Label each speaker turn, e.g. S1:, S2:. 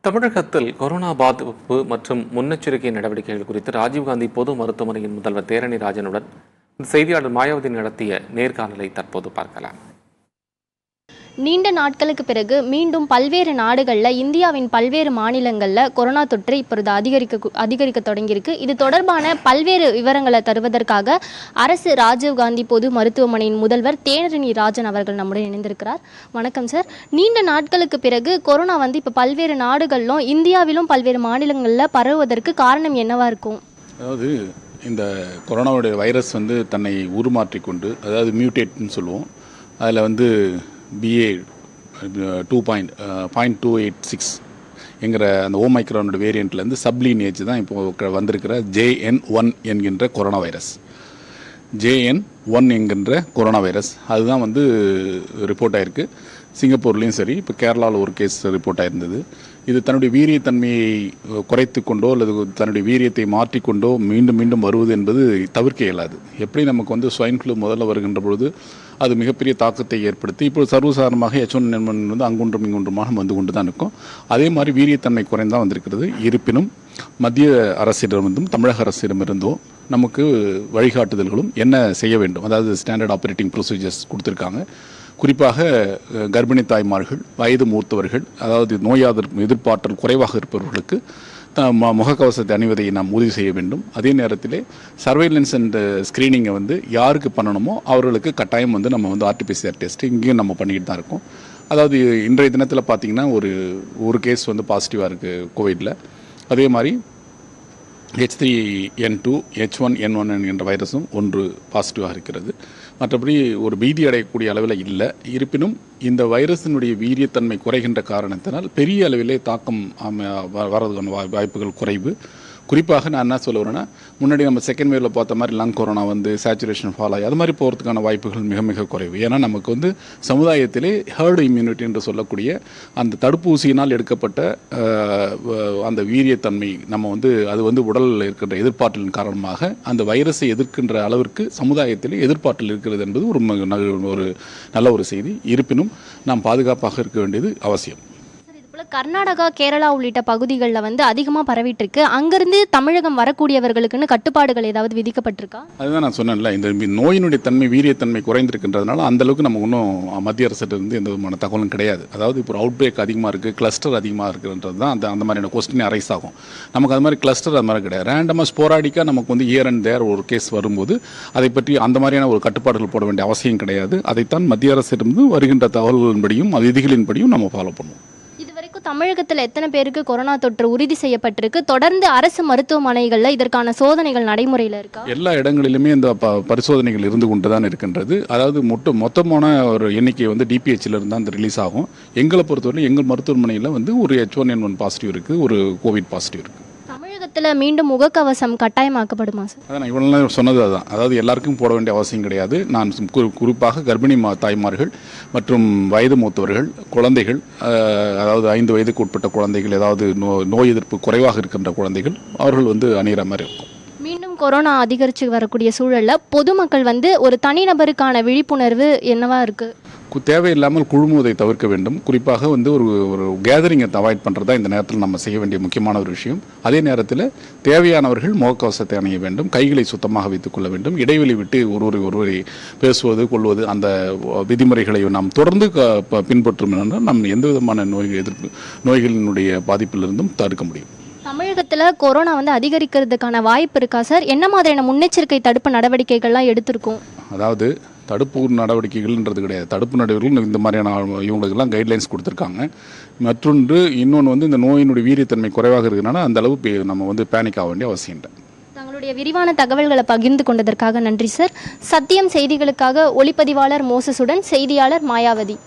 S1: தமிழகத்தில் கொரோனா பாதிப்பு மற்றும் முன்னெச்சரிக்கை நடவடிக்கைகள் குறித்து ராஜீவ்காந்தி பொது மருத்துவமனையின் முதல்வர் தேரணி ராஜனுடன் செய்தியாளர் மாயாவதி நடத்திய நேர்காணலை தற்போது பார்க்கலாம்.
S2: நீண்ட நாட்களுக்கு பிறகு மீண்டும் பல்வேறு நாடுகளில் இந்தியாவின் பல்வேறு மாநிலங்களில் கொரோனா தொற்று இப்பொழுது அதிகரிக்க தொடங்கியிருக்கு. இது தொடர்பான பல்வேறு விவரங்களை தருவதற்காக அரசு ராஜீவ்காந்தி பொது மருத்துவமனையின் முதல்வர் தேரணி ராஜன் அவர்கள் நம்முடன் இணைந்திருக்கிறார். வணக்கம் சார். நீண்ட நாட்களுக்கு பிறகு கொரோனா இப்போ பல்வேறு நாடுகளிலும் இந்தியாவிலும் பல்வேறு மாநிலங்களில் பரவுவதற்கு காரணம் என்னவா இருக்கும்?
S3: அதாவது இந்த கொரோனாவுடைய வைரஸ் தன்னை உருமாற்றிக்கொண்டு, அதாவது மியூட்டேட்னு சொல்லுவோம், அதில் BA 2.286 என்கிற அந்த ஓமைக்ரானோட வேரியண்ட்லேருந்து சப்லீனேஜ் தான் இப்போ வந்திருக்கிற JN1 என்கின்ற கொரோனா வைரஸ். JN1 என்கின்ற கொரோனா வைரஸ் அதுதான் ரிப்போர்ட் ஆகிருக்கு. சிங்கப்பூர்லேயும் சரி, இப்போ கேரளாவில் ஒரு கேஸ் ரிப்போர்ட் ஆகிருந்தது. இது தன்னுடைய வீரியத்தன்மையை குறைத்து கொண்டோ அல்லது தன்னுடைய வீரியத்தை மாற்றிக்கொண்டோ மீண்டும் மீண்டும் வருவது என்பது தவிர்க்க இயலாது. எப்படி நமக்கு ஸ்வைன் ஃப்ளூ முதல்ல வருகின்ற பொழுது அது மிகப்பெரிய தாக்கத்தை ஏற்படுத்தி இப்போ சர்வசாதாரணமாக H1N1 அங்குன்றும் இங்குன்றுமாக வந்து கொண்டு தான் இருக்கும். அதே மாதிரி வீரியத்தன்மை குறைந்தான் வந்திருக்கிறது. இருப்பினும் மத்திய அரசிடமிருந்தும் தமிழக அரசிடமிருந்தும் நமக்கு வழிகாட்டுதல்களும் என்ன செய்ய வேண்டும், அதாவது ஸ்டாண்டர்ட் ஆப்ரேட்டிங் ப்ரொசீஜர்ஸ் கொடுத்துருக்காங்க. குறிப்பாக கர்ப்பிணி தாய்மார்கள், வயது மூத்தவர்கள், அதாவது நோய் எதிர்ப்பாற்றல் குறைவாக இருப்பவர்களுக்கு முகக்கவசத்தை அணிவதை நாம் உறுதி செய்ய வேண்டும். அதே நேரத்தில் சர்வைலன்ஸ் அண்ட் ஸ்க்ரீனிங்கை யாருக்கு பண்ணணுமோ அவர்களுக்கு கட்டாயம் நம்ம RT-PCR டெஸ்ட் இங்கேயும் நம்ம பண்ணிக்கிட்டு தான் இருக்கோம். அதாவது இன்றைய தினத்தில் பார்த்திங்கன்னா ஒரு கேஸ் பாசிட்டிவாக இருக்குது கோவிடில். அதே மாதிரி H3N2 H1N1 என்கின்ற வைரஸும் ஒன்று பாசிட்டிவாக இருக்கிறது. மற்றபடி ஒரு பீதி அடையக்கூடிய அளவில் இல்லை. இருப்பினும் இந்த வைரஸினுடைய வீரியத்தன்மை குறைகின்ற காரணத்தினால் பெரிய அளவிலே தாக்கம் வரதுக்கான வாய்ப்புகள் குறைவு. குறிப்பாக நான் என்ன சொல்ல வரேன்னா, முன்னாடி நம்ம செகண்ட் வேவ்ல பார்த்த மாதிரி லங் கொரோனா சேச்சுரேஷன் ஃபால் ஆகி அது மாதிரி போகிறதுக்கான வாய்ப்புகள் மிக மிக குறைவு. ஏன்னா நமக்கு சமுதாயத்திலே ஹர்டு இம்யூனிட்டி என்று சொல்லக்கூடிய அந்த தடுப்பூசியினால் எடுக்கப்பட்ட அந்த வீரியத்தன்மை நம்ம அது உடலில் இருக்கின்ற எதிர்ப்பாற்றலின் காரணமாக அந்த வைரஸை எதிர்க்கின்ற அளவிற்கு சமுதாயத்திலே எதிர்ப்பாற்றல் இருக்கிறது என்பது ஒரு நல்ல ஒரு செய்தி. இருப்பினும் நாம் பாதுகாப்பாக இருக்க வேண்டியது அவசியம்.
S2: கர்நாடகா, கேரளா உள்ளிட்ட பகுதிகளில் அதிகமாக பரவிட்டு இருக்கு. அங்கிருந்து தமிழகம் வரக்கூடியவர்களுக்குன்னு கட்டுப்பாடுகள் ஏதாவது விதிக்கப்பட்டிருக்கா? அதுதான்
S3: நான் சொன்னேன்ல, இந்த நோயினுடைய தன்மை வீரியத்தன்மை குறைந்திருக்கின்றதுனால அந்த அளவுக்கு நமக்கு இன்னும் மத்திய அரசிட்ட இருந்து எந்த விதமான தகவலும் கிடையாது. அதாவது இப்போ அவுட் பிரேக் அதிகமாக இருக்குது, கிளஸ்டர் அதிகமாக இருக்குன்றது தான் அந்த மாதிரியான கொஸ்டின் அரைஸ் ஆகும். நமக்கு அது மாதிரி கிளஸ்டர் அது மாதிரி கிடையாது. ரேண்டமாக ஸ்போராடிக்காக நமக்கு இயர் அண்ட் தேர் ஒரு கேஸ் வரும்போது அதை பற்றி அந்த மாதிரியான ஒரு கட்டுப்பாடுகள் போட வேண்டிய அவசியம் கிடையாது. அதைத்தான் மத்திய அரசிடமிருந்து வருகின்ற தகவல்களின்படியும் விதிகளின்படியும் நம்ம ஃபாலோ பண்ணுவோம்.
S2: தமிழகத்தில் எத்தனை பேருக்கு கொரோனா தொற்று உறுதி செய்யப்பட்டிருக்கு? தொடர்ந்து அரசு மருத்துவமனைகளில் இதற்கான சோதனைகள் நடைமுறையில் இருக்கா?
S3: எல்லா இடங்களிலுமே இந்த பரிசோதனைகள் இருந்து கொண்டு தான் இருக்கின்றது. அதாவது மொத்தமான ஒரு எண்ணிக்கை DPHல இருந்து தான் ரிலீஸ் ஆகும். எங்களை பொறுத்தவரை எங்கள் மருத்துவமனையில் ஒரு H1N1 பாசிட்டிவ் இருக்குது, ஒரு கோவிட் பாசிட்டிவ் இருக்குது.
S2: தமிழகத்தில் மீண்டும் முகக்கவசம் கட்டாயமாக்கப்படுமா சார்?
S3: அதான் இவ்வளோ சொன்னது அதுதான். அதாவது எல்லாருக்கும் போட வேண்டிய அவசியம் கிடையாது. நான் குறிப்பாக கர்ப்பிணி தாய்மார்கள் மற்றும் வயது மூத்தவர்கள், குழந்தைகள், அதாவது 5 வயதுக்கு உட்பட்ட குழந்தைகள், ஏதாவது நோய் எதிர்ப்பு குறைவாக இருக்கின்ற குழந்தைகள் அவர்கள் அணிகிற மாதிரி இருக்கும்.
S2: மீண்டும் கொரோனா அதிகரித்து வரக்கூடிய சூழலில் பொதுமக்கள் ஒரு தனிநபருக்கான விழிப்புணர்வு என்னவா இருக்குது?
S3: தேவையில்லாமல் குழுமுவதை தவிர்க்க வேண்டும். குறிப்பாக ஒரு கேதரிங்கை அவாய்ட் பண்ணுறதா இந்த நேரத்தில் நம்ம செய்ய வேண்டிய முக்கியமான ஒரு விஷயம். அதே நேரத்தில் தேவையானவர்கள் முகக்கவசத்தை அணிய வேண்டும், கைகளை சுத்தமாக வைத்துக் கொள்ள வேண்டும், இடைவெளி விட்டு ஒருவரை பேசுவது கொள்வது அந்த விதிமுறைகளை நாம் தொடர்ந்து பின்பற்றும் என்றால் நம் எந்த விதமான நோய்களினுடைய பாதிப்பிலிருந்தும் தடுக்க முடியும்.
S2: தமிழகத்தில் கொரோனா அதிகரிக்கிறதுக்கான வாய்ப்பு இருக்கா சார்? என்ன மாதிரியான முன்னெச்சரிக்கை தடுப்பு நடவடிக்கைகள்லாம் எடுத்திருக்கோம்?
S3: அதாவது தடுப்பு நடவடிக்கைகள்ன்றது கிடையாது. தடுப்பு நடவடிக்கைகள் இந்த மாதிரியான இவங்களுக்கெல்லாம் கைட்லைன்ஸ் கொடுத்துருக்காங்க. இன்னொன்று இந்த நோயினுடைய வீரியத்தன்மை குறைவாக இருக்கிறதுனால அந்த அளவு நம்ம பேனிக் ஆக வேண்டிய அவசியம் இல்லை.
S2: தங்களுடைய விரிவான தகவல்களை பகிர்ந்து கொண்டதற்காக நன்றி சார். சத்தியம் செய்திகளுக்காக ஒளிப்பதிவாளர் மோசஸுடன் செய்தியாளர் மாயாவதி.